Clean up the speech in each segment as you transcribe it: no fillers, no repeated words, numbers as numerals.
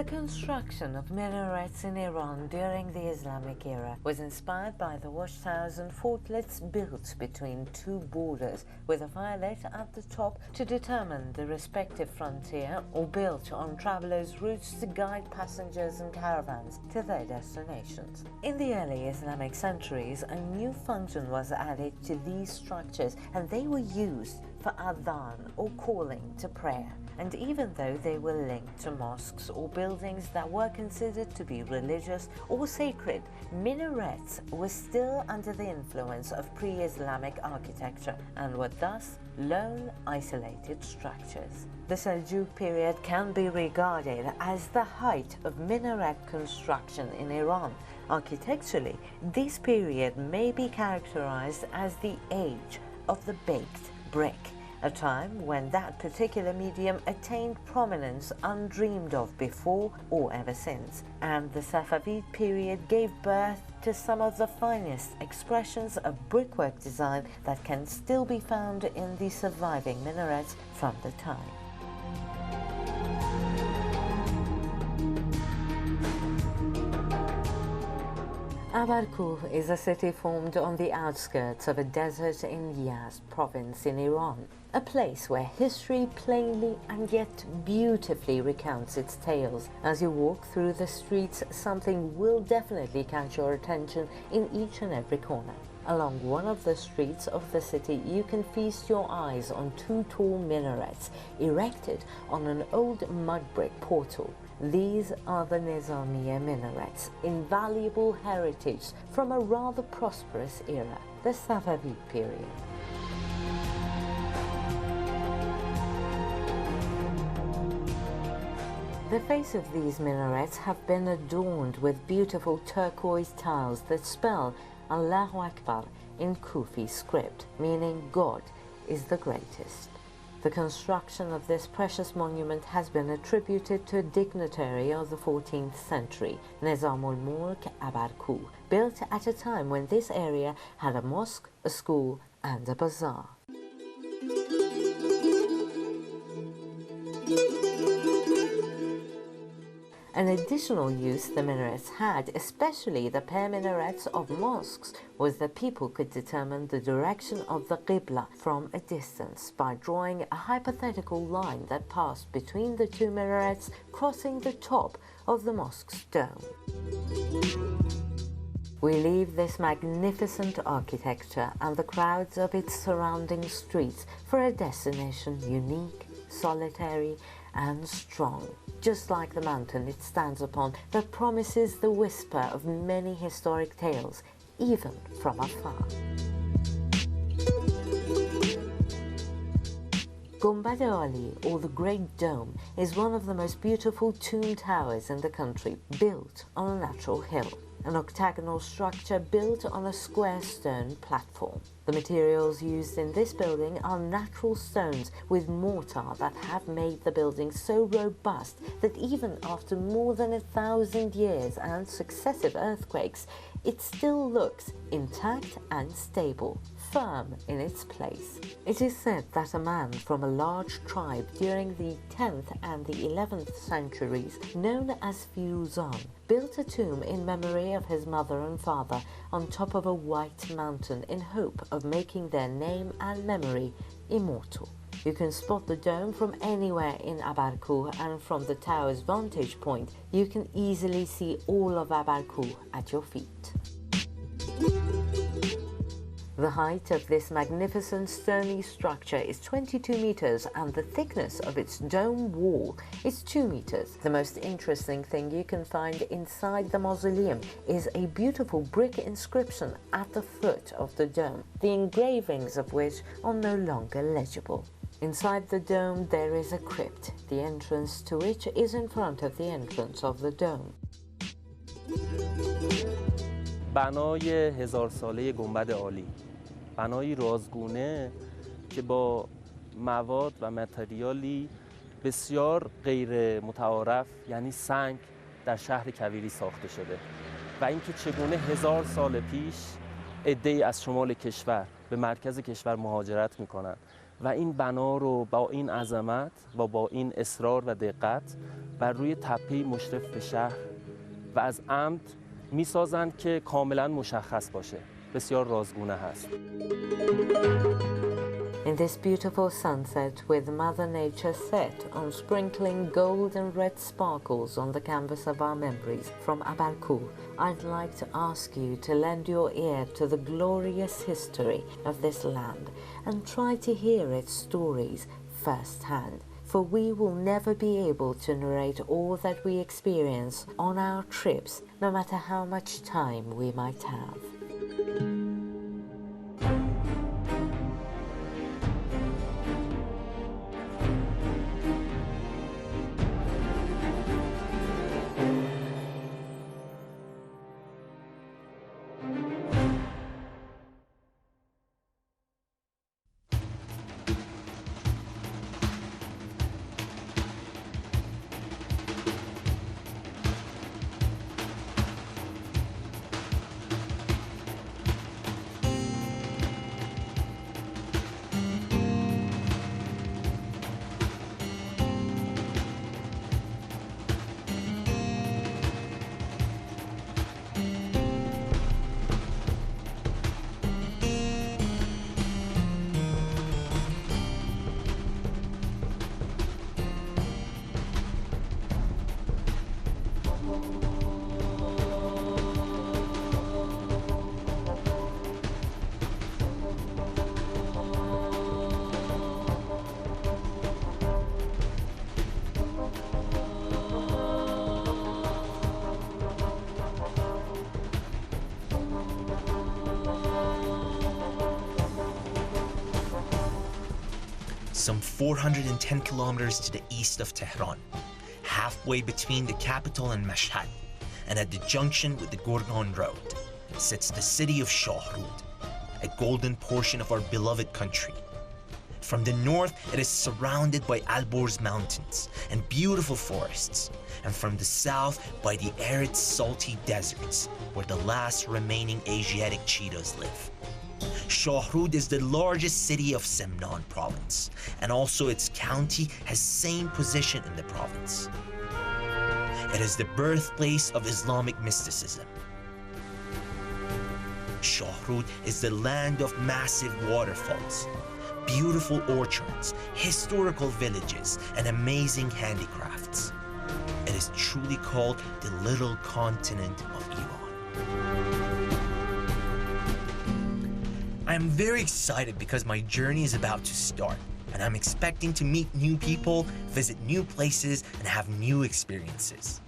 The construction of minarets in Iran during the Islamic era was inspired by the watchtowers and fortlets built between two borders with a violet at the top to determine the respective frontier, or built on travelers' routes to guide passengers and caravans to their destinations. In the early Islamic centuries, a new function was added to these structures, and they were used for adhan, or calling to prayer. And even though they were linked to mosques or buildings that were considered to be religious or sacred, minarets were still under the influence of pre-Islamic architecture and were thus lone, isolated structures. The Seljuk period can be regarded as the height of minaret construction in Iran. Architecturally, this period may be characterized as the age of the baked brick, a time when that particular medium attained prominence undreamed of before or ever since, and the Safavid period gave birth to some of the finest expressions of brickwork design that can still be found in the surviving minarets from the time. Abarkooh is a city formed on the outskirts of a desert in Yazd province in Iran, a place where history plainly and yet beautifully recounts its tales. As you walk through the streets, something will definitely catch your attention in each and every corner. Along one of the streets of the city, you can feast your eyes on two tall minarets erected on an old mud brick portal. These are the Nizamiya minarets, invaluable heritage from a rather prosperous era, the Safavid period. The face of these minarets have been adorned with beautiful turquoise tiles that spell Allahu Akbar in Kufi script, meaning God is the greatest. The construction of this precious monument has been attributed to a dignitary of the 14th century, Nizamul Mulk Abarkooh, built at a time when this area had a mosque, a school, and a bazaar. An additional use the minarets had, especially the pair minarets of mosques, was that people could determine the direction of the Qibla from a distance by drawing a hypothetical line that passed between the two minarets, crossing the top of the mosque's dome. We leave this magnificent architecture and the crowds of its surrounding streets for a destination unique, solitary, and strong, just like the mountain it stands upon that promises the whisper of many historic tales, even from afar. Gumbad Ali, or the Great Dome, is one of the most beautiful tomb towers in the country, built on a natural hill, an octagonal structure built on a square stone platform. The materials used in this building are natural stones with mortar that have made the building so robust that even after more than 1,000 years and successive earthquakes, it still looks intact and stable, firm in its place. It is said that a man from a large tribe during the 10th and the 11th centuries, known as Firuzan, built a tomb in memory of his mother and father on top of a white mountain in hope of making their name and memory immortal. You can spot the dome from anywhere in Abarkooh, and from the tower's vantage point, you can easily see all of Abarkooh at your feet. The height of this magnificent stony structure is 22 meters and the thickness of its dome wall is 2 meters. The most interesting thing you can find inside the mausoleum is a beautiful brick inscription at the foot of the dome, the engravings of which are no longer legible. Inside the dome there is a crypt, the entrance to which is in front of the entrance of the dome. بنای 1000 ساله گنبد عالی، بنایی رازگونه که با مواد و متریالی بسیار غیر متعارف یعنی سنگ در شهر کویری ساخته شده و اینکه چگونه 1000 سال پیش عده‌ای از شمال کشور به مرکز کشور مهاجرت میکنن و این بنا رو با این عظمت و با این اصرار و دقت بر روی تپه‌ای مشرف به شهر و از عمد می‌سازند که کاملاً مشخص باشه. بسیار رازگونه هست. In this beautiful sunset with Mother Nature set on sprinkling gold and red sparkles on the canvas of our memories from Abarkooh, I'd like to ask you to lend your ear to the glorious history of this land and try to hear its stories firsthand, for we will never be able to narrate all that we experience on our trips, no matter how much time we might have. Some 410 kilometers to the east of Tehran, halfway between the capital and Mashhad, and at the junction with the Gorgan Road, sits the city of Shahrood, a golden portion of our beloved country. From the north, it is surrounded by Alborz mountains and beautiful forests, and from the south by the arid, salty deserts, where the last remaining Asiatic cheetahs live. Shahrood is the largest city of Semnan province, and also its county has same position in the province. It is the birthplace of Islamic mysticism. Shahrood is the land of massive waterfalls, beautiful orchards, historical villages, and amazing handicrafts. It is truly called the little continent of Iran. I am very excited because my journey is about to start, and I'm expecting to meet new people, visit new places, and have new experiences.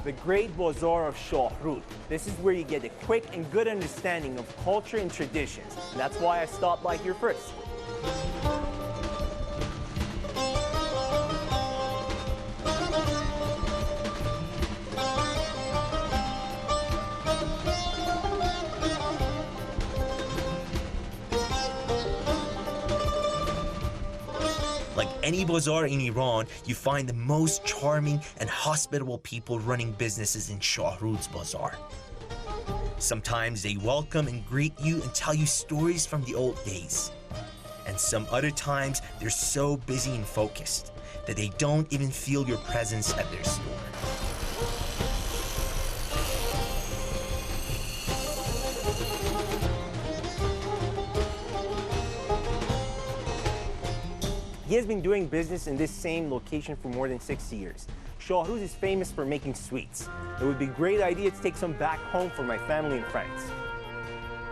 The Great Bazaar of Shahrood. This is where you get a quick and good understanding of culture and traditions. And that's why I stopped by here first. Like any bazaar in Iran, you find the most charming and hospitable people running businesses in Shahrood's bazaar. Sometimes they welcome and greet you and tell you stories from the old days. And some other times, they're so busy and focused that they don't even feel your presence at their store. He has been doing business in this same location for more than 60 years. Shahrood is famous for making sweets. It would be a great idea to take some back home for my family and friends.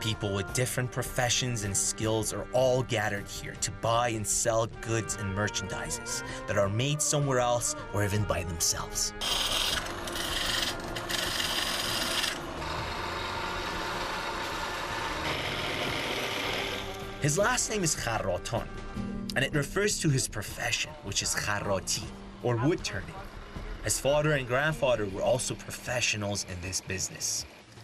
People with different professions and skills are all gathered here to buy and sell goods and merchandises that are made somewhere else or even by themselves. His last name is Kharratan, and it refers to his profession, which is kharrati, or wood turning. His father and grandfather were also professionals in this business.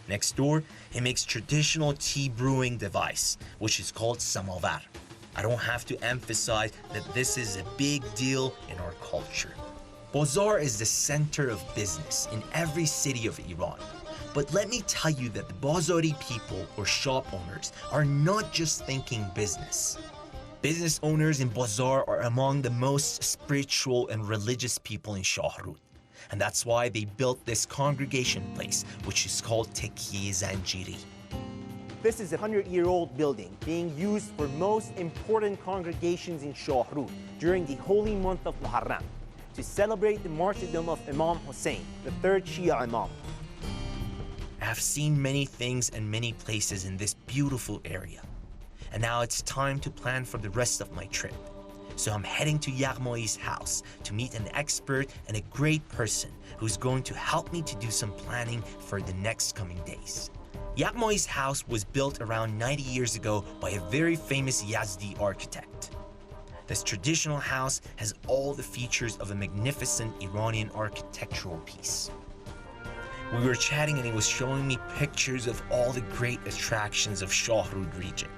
Next door, he makes traditional tea brewing device, which is called samovar. I don't have to emphasize that this is a big deal in our culture. Bazaar is the center of business in every city of Iran. But let me tell you that the Bazari people or shop owners are not just thinking business. Business owners in Bazaar are among the most spiritual and religious people in Shahrood. And that's why they built this congregation place, which is called Tekye Zanjiri. This is a 100-year-old building being used for most important congregations in Shahrood during the holy month of Muharram to celebrate the martyrdom of Imam Hussein, the third Shia Imam. I've seen many things and many places in this beautiful area. And now it's time to plan for the rest of my trip. So I'm heading to Yaghmoi's house to meet an expert and a great person who's going to help me to do some planning for the next coming days. Yaghmoi's house was built around 90 years ago by a very famous Yazdi architect. This traditional house has all the features of a magnificent Iranian architectural piece. We were chatting and he was showing me pictures of all the great attractions of Shahrood region.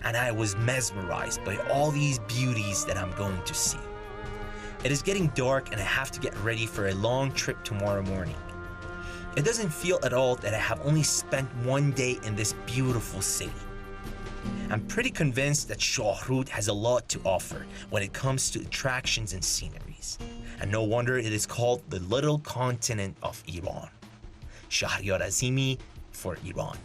And I was mesmerized by all these beauties that I'm going to see. It is getting dark and I have to get ready for a long trip tomorrow morning. It doesn't feel at all that I have only spent one day in this beautiful city. I'm pretty convinced that Shahrood has a lot to offer when it comes to attractions and sceneries. And no wonder it is called the Little Continent of Iran. Shahryar Azimi for Iran.